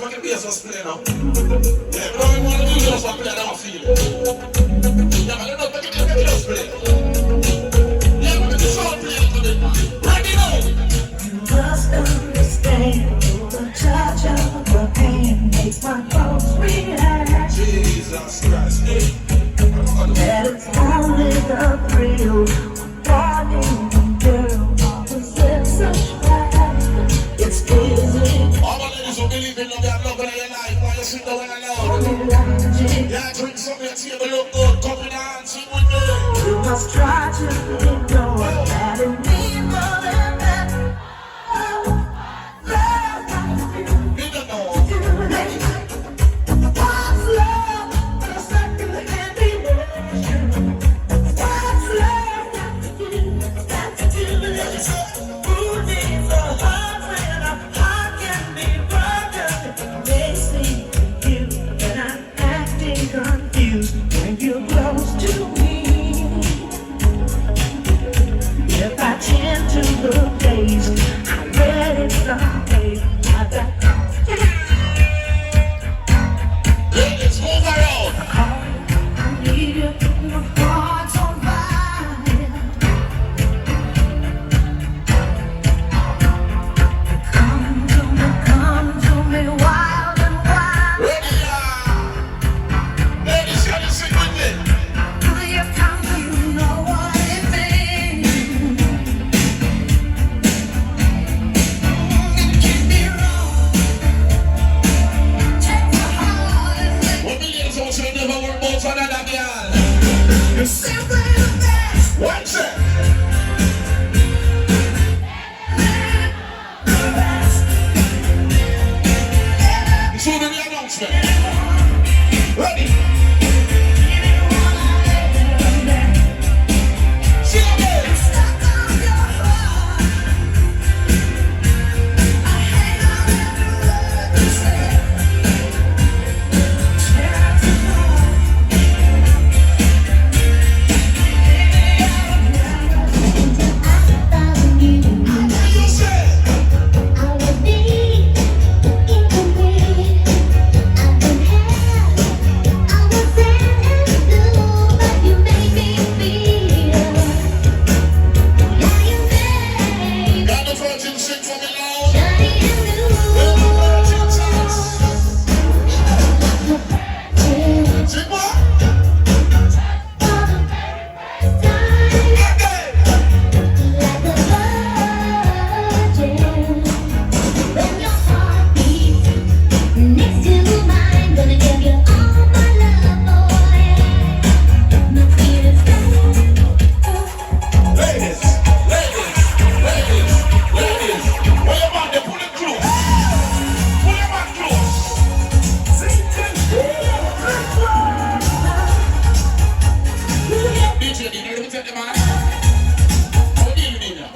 just make the bass just play now. Yeah, but don't want to do just play, I don't feel it. Yeah, man, don't make it just play. Yeah, but it's all play a little bit, man. Ready now. You must understand the touch of your hand makes my pulse react. Jesus Christ, that it's only the thrill of wanting girl opposites attract. It's easy. All my ladies who believe in love, that love in your life, while you sit down alone. Yeah, drink something, your table look good, come in and sing with me. You must try to ignore that it means more than that. Love got to do. You don't know. What's love? The second hand emotion. What's love got to do? Got to do with it. Who needs a heart when a heart can be broken? They see you and I'm acting confused when you're close to me. If I tend to look days, I'm ready someday. I got Ladies, move around. I need you, my heart's on fire. Come to me, wild and wild. Ready now. Ladies, can you sing with me? Will you come? You know what it means. Keep me wrong. Take my heart and make What the ladies also never work about another girl. it simply the best. Watch it. The best. So do the announcement. Ready? Sing again. Stuck on your heart. I hate on every word you say. Chance of love. You say. Got the virgin sing for me now. Let the virgin dance. Sing what? Again. Next to mine, gonna give you all my love, boy. My fear is Ladies, where your man, they pull it close. Pull your man close. DJ, you know, let me tell you, man. How do you need now?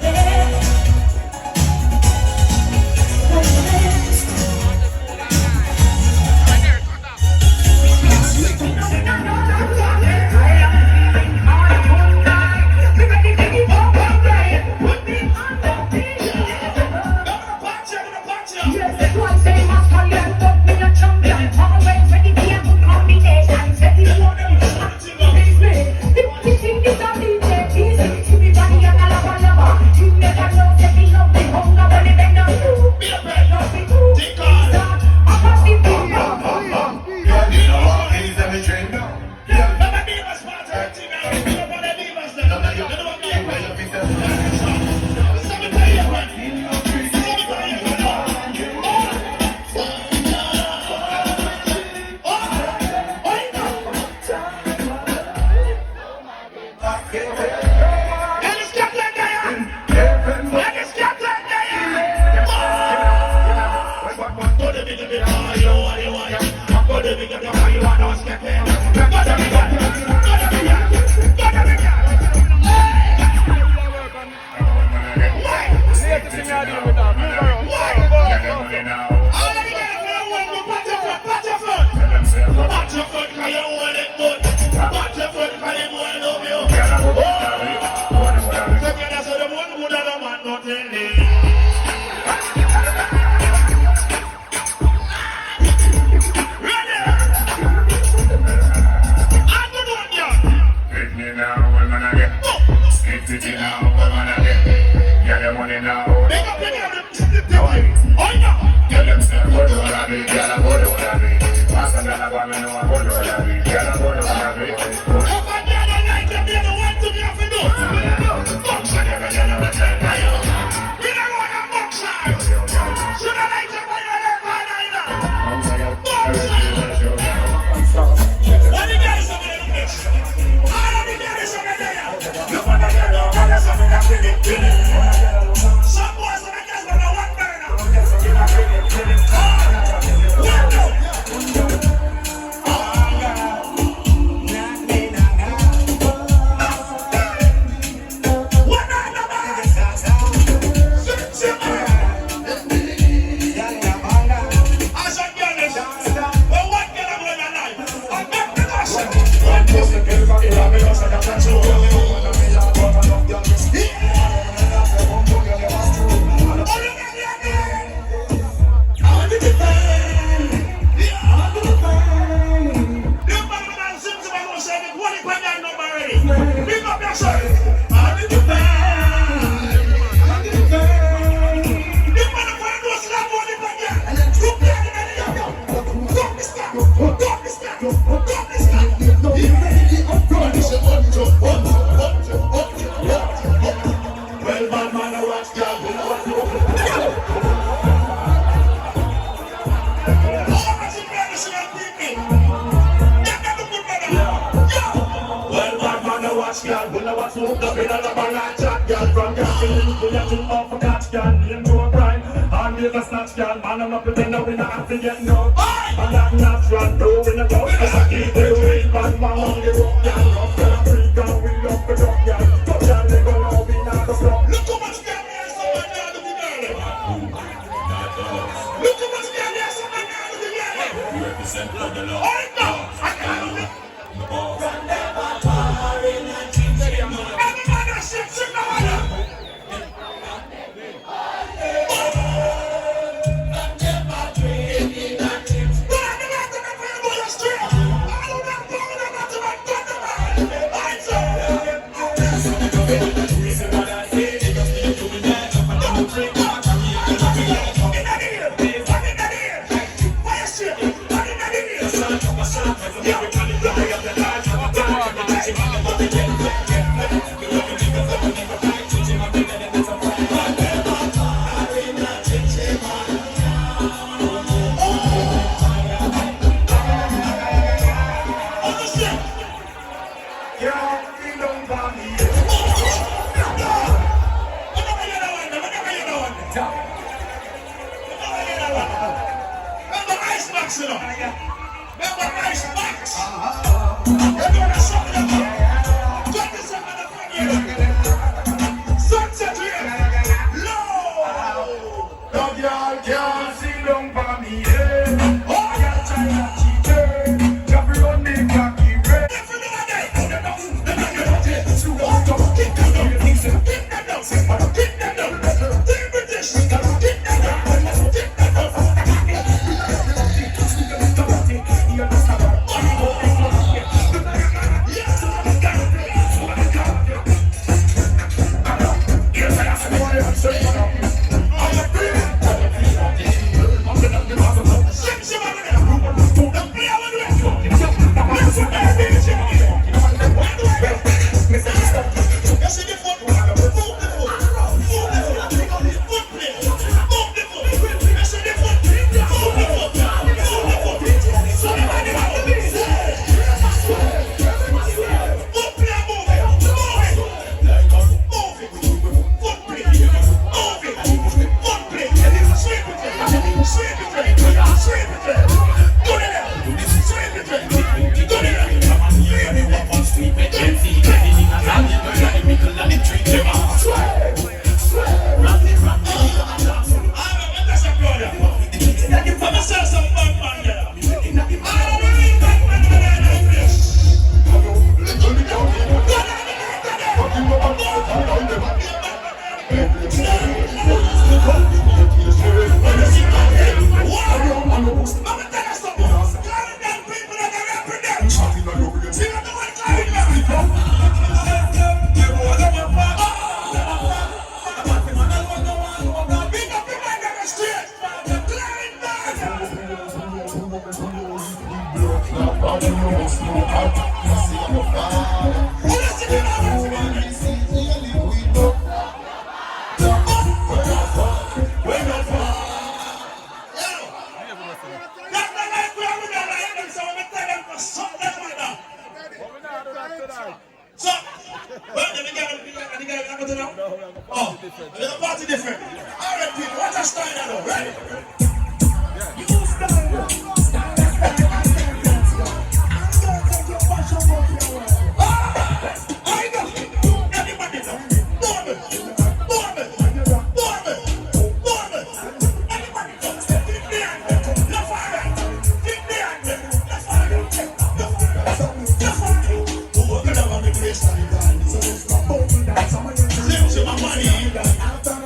know what's hooked up in a lava like chat, girl. From gasoline, we have to offer catch, girl. Name no crime, always a snatch, girl. Man, I'm not pretending we not have to get no. I'm not natural, no, we not go. As I keep the real bad man on the road, girl. Rough and free, girl, we love the dog, girl. Touch girl, they go now, we not the flop. Look how much girl there is, someone now to the girl. Look how much girl there is, someone now to the girl. We represent for the law. Hold on, I can't do it. Everybody shit, shit, no one. Oh, the party different. All right, people, what a style now, right? After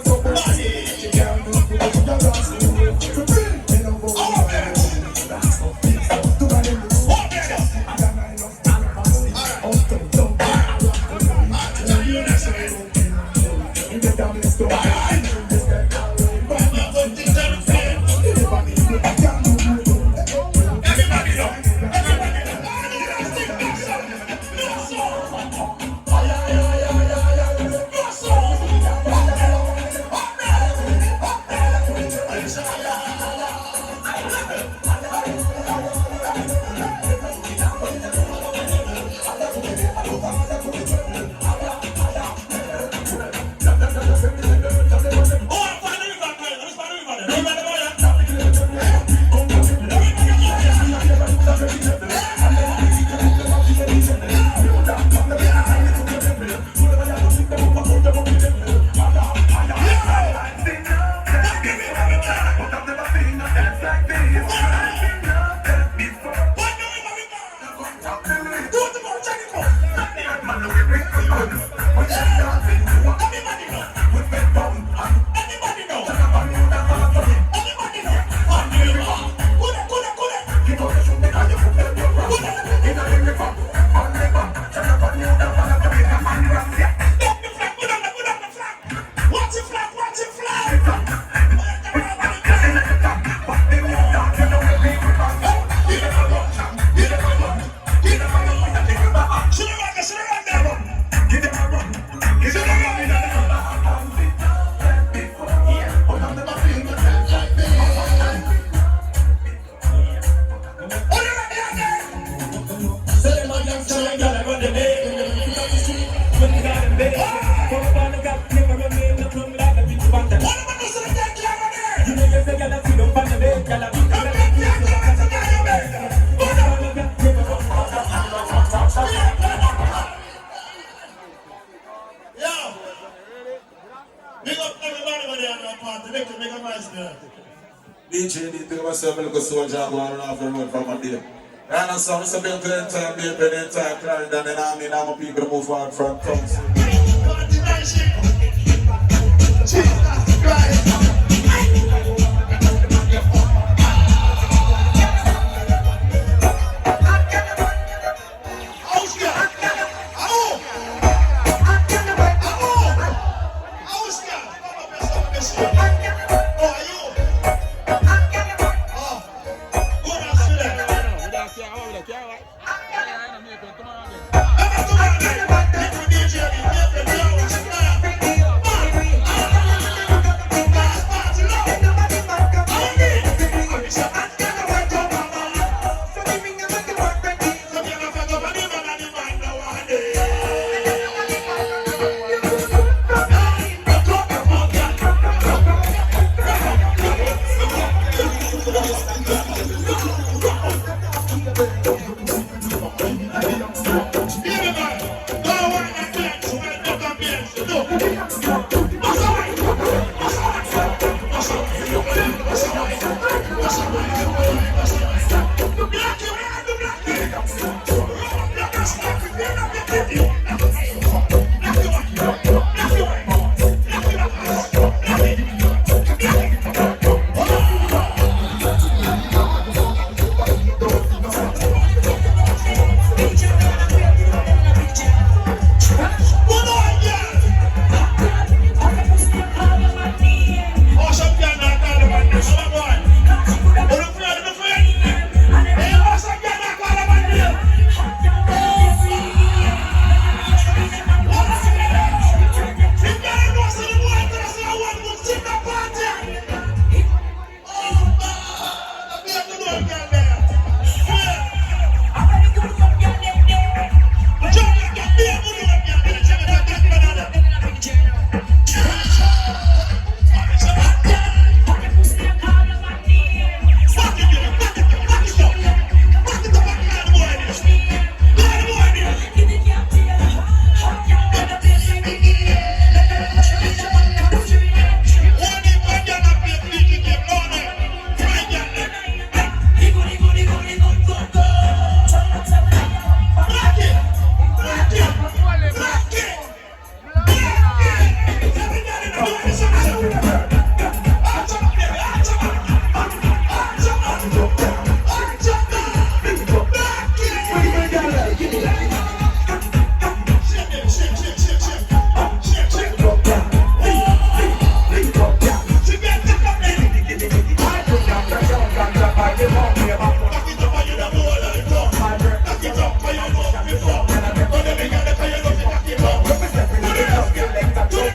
give myself a little soldier going off the road from a day. And so I'm saying to the entire day, the entire client, and then I mean, I'm people to move forward from tongues. Jesus Christ.